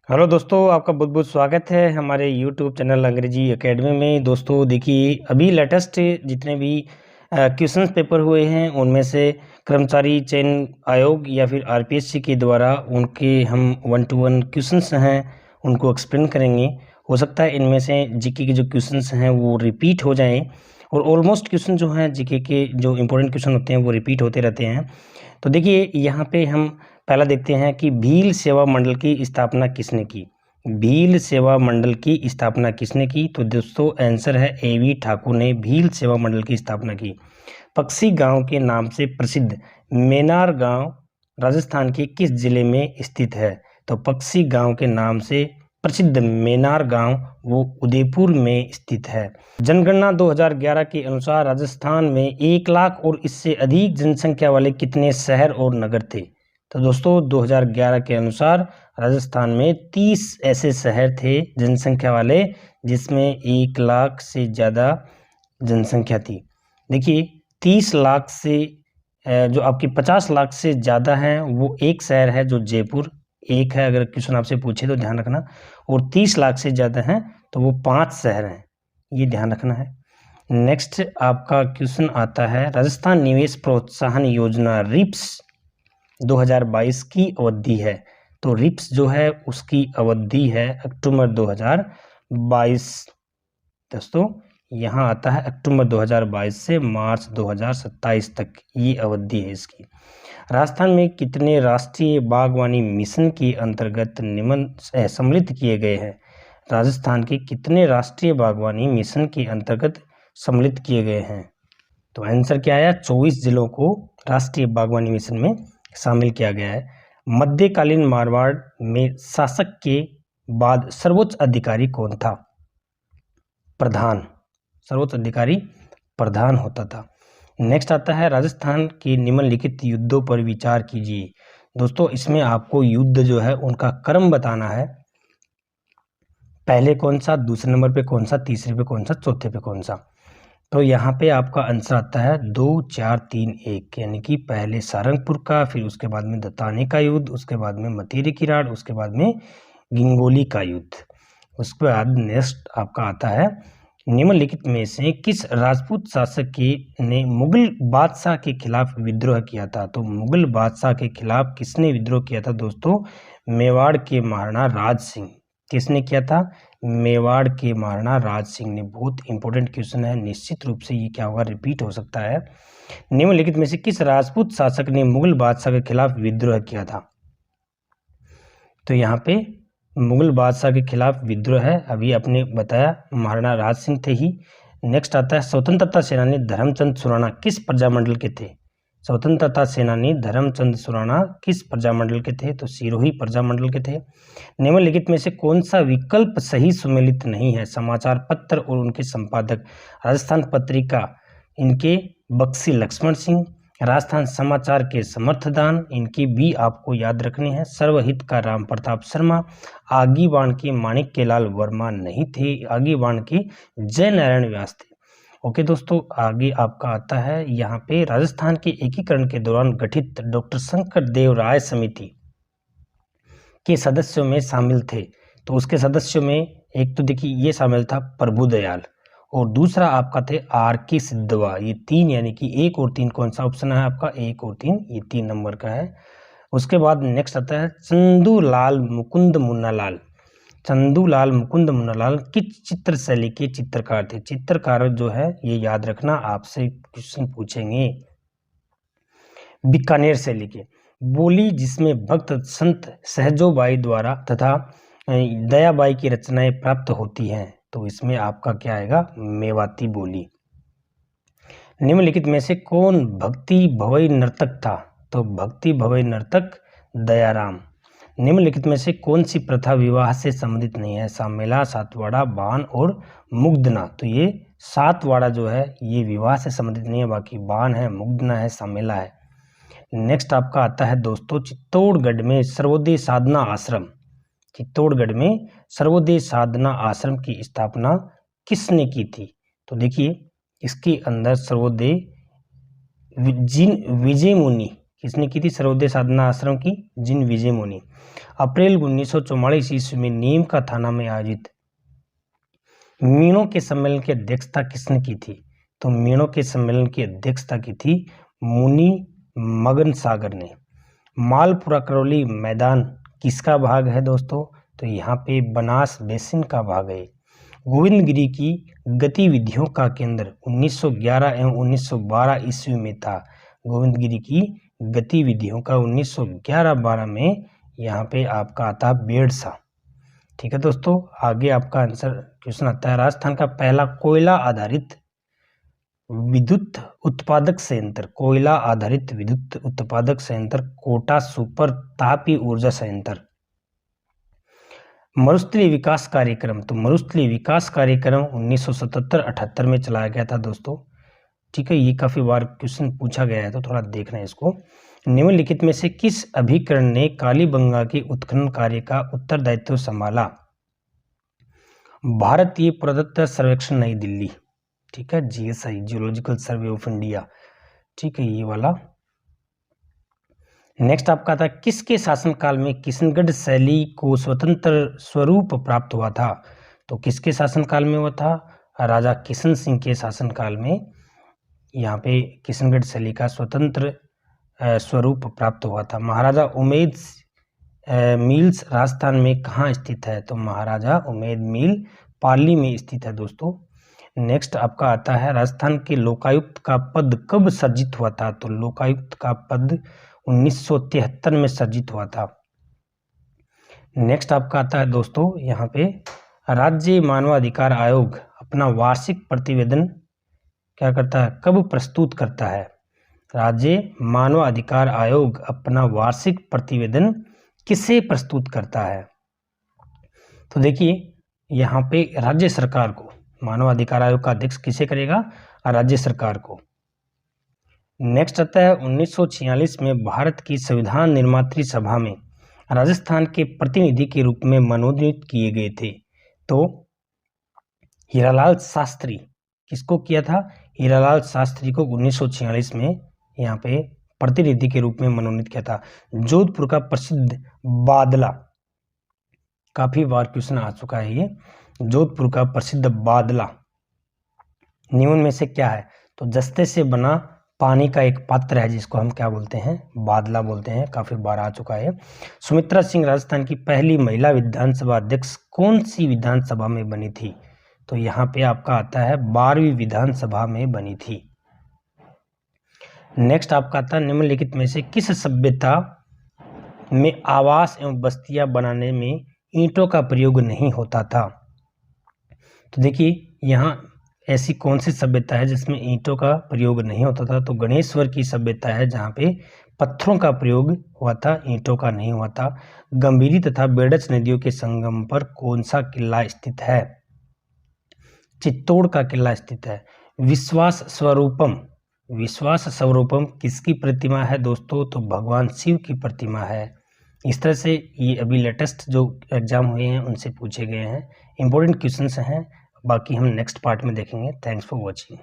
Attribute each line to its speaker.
Speaker 1: Hello दोस्तों, आपका बहुत बहुत स्वागत है हमारे यूट्यूब चैनल अंग्रेजी एकेडमी में। दोस्तों देखिए, अभी लेटेस्ट जितने भी क्वेश्चंस पेपर हुए हैं उनमें से कर्मचारी चयन आयोग या फिर आरपीएससी के द्वारा उनके हम 1 to 1 क्वेश्चंस हैं उनको एक्सप्लेन करेंगे। हो सकता है इनमें से जीके के जो क्वेश्चंस हैं वो रिपीट हो जाएं, और ऑलमोस्ट क्वेश्चन जो हैं जीके के जो इंपॉर्टेंट क्वेश्चन होते हैं वो रिपीट होते रहते हैं। तो देखिए यहाँ पे हम पहला देखते हैं कि भील सेवा मंडल की स्थापना किसने की। भील सेवा मंडल की स्थापना किसने की? तो दोस्तों आंसर है एवी ठाकुर ने भील सेवा मंडल की स्थापना की। पक्षी गांव के नाम से प्रसिद्ध मेनार गांव राजस्थान के किस जिले में स्थित है? तो पक्षी गांव के नाम से प्रसिद्ध मेनार गांव वो उदयपुर में स्थित है। जनगणना 2011 के अनुसार राजस्थान में 1 लाख और इससे अधिक जनसंख्या वाले कितने शहर और नगर थे? तो दोस्तों 2011 के अनुसार राजस्थान में 30 ऐसे शहर थे जनसंख्या वाले जिसमें 1 लाख से ज़्यादा जनसंख्या थी। देखिए 30 लाख से जो आपकी 50 लाख से ज़्यादा हैं वो एक शहर है जो जयपुर एक है, अगर क्वेश्चन आपसे पूछे तो ध्यान रखना। और 30 लाख से ज़्यादा हैं तो वो 5 शहर हैं, ये ध्यान रखना है। नेक्स्ट आपका क्वेश्चन आता है, राजस्थान निवेश प्रोत्साहन योजना रिप्स 2022 की अवधि है। तो रिप्स जो है उसकी अवधि है अक्टूबर 2022। दोस्तों यहाँ आता है अक्टूबर 2022 से मार्च 2027 तक ये अवधि है इसकी। राजस्थान में कितने राष्ट्रीय बागवानी मिशन के अंतर्गत सम्मिलित किए गए हैं? राजस्थान के कितने राष्ट्रीय बागवानी मिशन के अंतर्गत सम्मिलित किए गए हैं? तो आंसर क्या आया? 24 जिलों को राष्ट्रीय बागवानी मिशन में शामिल किया गया है। मध्यकालीन मारवाड़ में शासक के बाद सर्वोच्च अधिकारी कौन था? प्रधान। सर्वोच्च अधिकारी प्रधान होता था। नेक्स्ट आता है, राजस्थान के निम्नलिखित युद्धों पर विचार कीजिए। दोस्तों इसमें आपको युद्ध जो है उनका क्रम बताना है, पहले कौन सा, दूसरे नंबर पे कौन सा, तीसरे पे कौन सा, चौथे पे कौन सा। तो यहाँ पे आपका आंसर आता है 2 4 3 1, यानी कि पहले सारंगपुर का, फिर उसके बाद में दत्ताने का युद्ध, उसके बाद में मतीरी की राड़, उसके बाद में गिंगोली का युद्ध। उसके बाद नेक्स्ट आपका आता है, निम्नलिखित में से किस राजपूत शासक ने मुगल बादशाह के खिलाफ विद्रोह किया था? तो मुगल बादशाह के खिलाफ किसने विद्रोह किया था? दोस्तों मेवाड़ के महाराणा राज सिंह। किसने किया था? मेवाड़ के महाराणा राज सिंह ने। बहुत इंपॉर्टेंट क्वेश्चन है, निश्चित रूप से ये क्या होगा, रिपीट हो सकता है। निम्नलिखित में से किस राजपूत शासक ने मुगल बादशाह के खिलाफ विद्रोह किया था? तो यहाँ पे मुगल बादशाह के खिलाफ विद्रोह है, अभी आपने बताया महाराणा राज सिंह थे ही। नेक्स्ट आता है, स्वतंत्रता सेनानी धर्मचंद सुराणा किस प्रजामंडल के थे? स्वतंत्रता सेनानी धर्मचंद सुराणा किस प्रजामंडल के थे? तो सिरोही प्रजामंडल के थे। निम्नलिखित में से कौन सा विकल्प सही सुमेलित नहीं है? समाचार पत्र और उनके संपादक, राजस्थान पत्रिका इनके बक्सी लक्ष्मण सिंह, राजस्थान समाचार के समर्थदान इनकी भी आपको याद रखनी है, सर्वहित का राम प्रताप शर्मा, आगीबाण के माणिक के लाल वर्मा नहीं थे, आगीबाण के जय नारायण व्यास थे। ओके दोस्तों, आगे आपका आता है यहाँ पे, राजस्थान के एकीकरण के दौरान गठित डॉक्टर शंकर देव राय समिति के सदस्यों में शामिल थे। तो उसके सदस्यों में एक तो देखिए ये शामिल था प्रभुदयाल, और दूसरा आपका थे आर के सिद्धवा। ये 3, यानी कि 1 और 3 कौन सा ऑप्शन है आपका? 1 और 3, ये 3 नंबर का है। उसके बाद नेक्स्ट आता है चंदूलाल मुकुंद मुन्नालाल। चंदूलाल मुकुंद मुन्नालाल किस चित्र शैली के चित्रकार थे? चित्रकार जो है ये याद रखना, आपसे क्वेश्चन पूछेंगे। बीकानेर शैली के। बोली जिसमें भक्त संत सहजोबाई द्वारा तथा दयाबाई की रचनाएं प्राप्त होती हैं, तो इसमें आपका क्या आएगा? मेवाती बोली। निम्नलिखित में से कौन भक्ति भवई नर्तक था? तो भक्ति भवई नर्तक दयाराम। निम्नलिखित में से कौन सी प्रथा विवाह से संबंधित नहीं है? सामेला, सातवाड़ा, बान और मुग्धना। तो ये सातवाड़ा जो है ये विवाह से संबंधित नहीं है, बाकी बान है, मुग्धना है, सामेला है। नेक्स्ट आपका आता है दोस्तों, चित्तौड़गढ़ में सर्वोदय साधना आश्रम। चित्तौड़गढ़ में सर्वोदय साधना आश्रम की स्थापना किसने की थी? तो देखिए इसके अंदर सर्वोदय विजय मुनि किसने की थी? सर्वोदय साधना आश्रम की जिन विजय मुनि। अप्रैल 1944 ईस्वी में नीम का थाना में आयोजित मीणों के सम्मेलन की अध्यक्षता किसने की थी? तो मीणों के सम्मेलन की अध्यक्षता की थी मुनि मगन सागर ने। मालपुरा करौली मैदान किसका भाग है दोस्तों? तो यहाँ पे बनास बेसिन का भाग है। गोविंदगिरी की गतिविधियों का केंद्र 1911 एवं 1912 ईस्वी में था। गोविंदगिरी की गतिविधियों का 1911-12 में यहाँ पे आपका आता बेड़सा। ठीक है दोस्तों, आगे आपका आंसर क्वेश्चन आता है, राजस्थान का पहला कोयला आधारित विद्युत उत्पादक संयंत्र, कोयला आधारित विद्युत उत्पादक संयंत्र कोटा सुपर तापीय ऊर्जा संयंत्र। मरुस्थलीय विकास कार्यक्रम, तो मरुस्थलीय विकास कार्यक्रम 1977-78 में चलाया गया था दोस्तों। ठीक है, ये काफी बार क्वेश्चन पूछा गया है तो थोड़ा देखना है इसको। निम्नलिखित में से किस अभिकरण ने कालीबंगा के उत्खनन कार्य का उत्तरदायित्व संभाला? भारतीय पुरातत्व सर्वेक्षण नई दिल्ली। ठीक है, GSI, geological survey of India. ठीक है, ये वाला। नेक्स्ट आपका था, किसके शासनकाल में किशनगढ़ शैली को स्वतंत्र स्वरूप प्राप्त हुआ था? तो किसके शासनकाल में हुआ था? राजा किशन सिंह के शासनकाल में यहाँ पे किशनगढ़ शैली का स्वतंत्र स्वरूप प्राप्त हुआ था। महाराजा उमेद मिल्स राजस्थान में कहाँ स्थित है? तो महाराजा उमेद मिल पाली में स्थित है दोस्तों। नेक्स्ट आपका आता है, राजस्थान के लोकायुक्त का पद कब सर्जित हुआ था? तो लोकायुक्त का पद 1973 में सर्जित हुआ था। नेक्स्ट आपका आता है दोस्तों, यहाँ पे राज्य मानवाधिकार आयोग अपना वार्षिक प्रतिवेदन क्या करता है, कब प्रस्तुत करता है? राज्य मानवाधिकार आयोग अपना वार्षिक प्रतिवेदन किसे प्रस्तुत करता है? तो देखिए यहाँ पे राज्य सरकार को, मानवाधिकार आयोग का अध्यक्ष किसे करेगा? राज्य सरकार को। नेक्स्ट आता है, 1946 में भारत की संविधान निर्मात्री सभा में राजस्थान के प्रतिनिधि के रूप में मनोनीत किए गए थे। तो हीरालाल शास्त्री, किसको किया था? हीरालाल शास्त्री को 1946 में यहाँ पे प्रतिनिधि के रूप में मनोनीत किया था। जोधपुर का प्रसिद्ध बादला, काफी बार क्वेश्चन आ चुका है ये। जोधपुर का प्रसिद्ध बादला निम्न में से क्या है? तो जस्ते से बना पानी का एक पात्र है जिसको हम क्या बोलते हैं? बादला बोलते हैं, काफी बार आ चुका है। सुमित्रा सिंह राजस्थान की पहली महिला विधानसभा अध्यक्ष कौन सी विधानसभा में बनी थी? तो यहाँ पे आपका आता है 12वीं विधानसभा में बनी थी। नेक्स्ट आपका आता है, निम्नलिखित में से किस सभ्यता में आवास एवं बस्तियां बनाने में ईंटों का प्रयोग नहीं होता था? तो देखिए यहाँ ऐसी कौन सी सभ्यता है जिसमें ईंटों का प्रयोग नहीं होता था? तो गणेश्वर की सभ्यता है जहाँ पे पत्थरों का प्रयोग हुआ था, ईंटों का नहीं हुआ था। गंभीरी तथा बेड़च नदियों के संगम पर कौन सा किला स्थित है? चित्तौड़ का किला स्थित है। विश्वास स्वरूपम किसकी प्रतिमा है दोस्तों? तो भगवान शिव की प्रतिमा है। इस तरह से ये अभी लेटेस्ट जो एग्जाम हुए हैं उनसे पूछे गए हैं, इंपॉर्टेंट क्वेश्चंस हैं। बाकी हम नेक्स्ट पार्ट में देखेंगे। Thanks for watching.